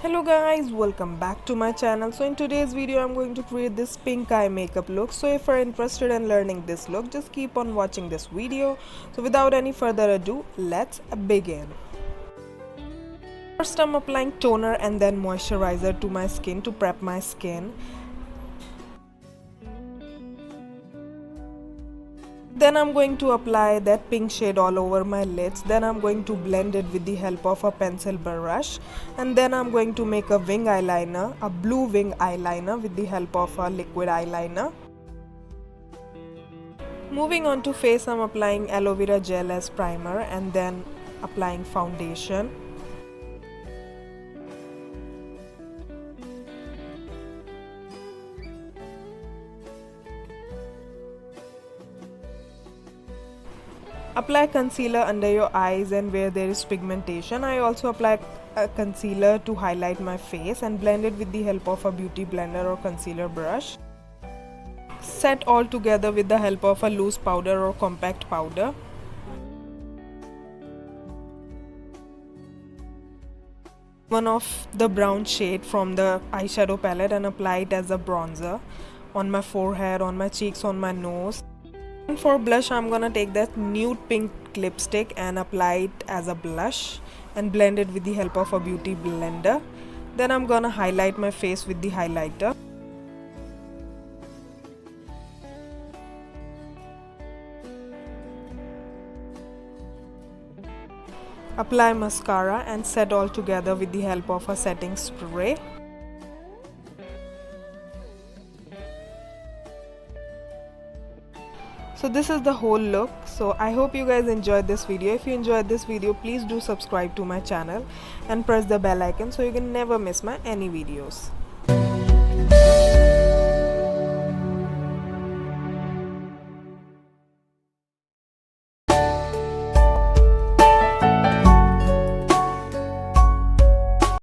Hello guys, welcome back to my channel. So in today's video I'm going to create this pink eye makeup look. So if you're interested in learning this look, just keep on watching this video. So without any further ado, let's begin. First I'm applying toner and then moisturizer to my skin to prep my skin. Then I'm going to apply that pink shade all over my lids. Then I'm going to blend it with the help of a pencil brush. And then I'm going to make a wing eyeliner, a blue wing eyeliner with the help of a liquid eyeliner. Moving on to face, I'm applying aloe vera gel as primer and then applying foundation. Apply concealer under your eyes and where there is pigmentation. I also apply a concealer to highlight my face and blend it with the help of a beauty blender or concealer brush. Set all together with the help of a loose powder or compact powder. One of the brown shade from the eyeshadow palette and apply it as a bronzer on my forehead, on my cheeks, on my nose. And for blush, I'm gonna take that nude pink lipstick and apply it as a blush and blend it with the help of a beauty blender. Then I'm gonna highlight my face with the highlighter. Apply mascara and set all together with the help of a setting spray. So this is the whole look. So I hope you guys enjoyed this video. If you enjoyed this video, please do subscribe to my channel and press the bell icon so you can never miss my any videos.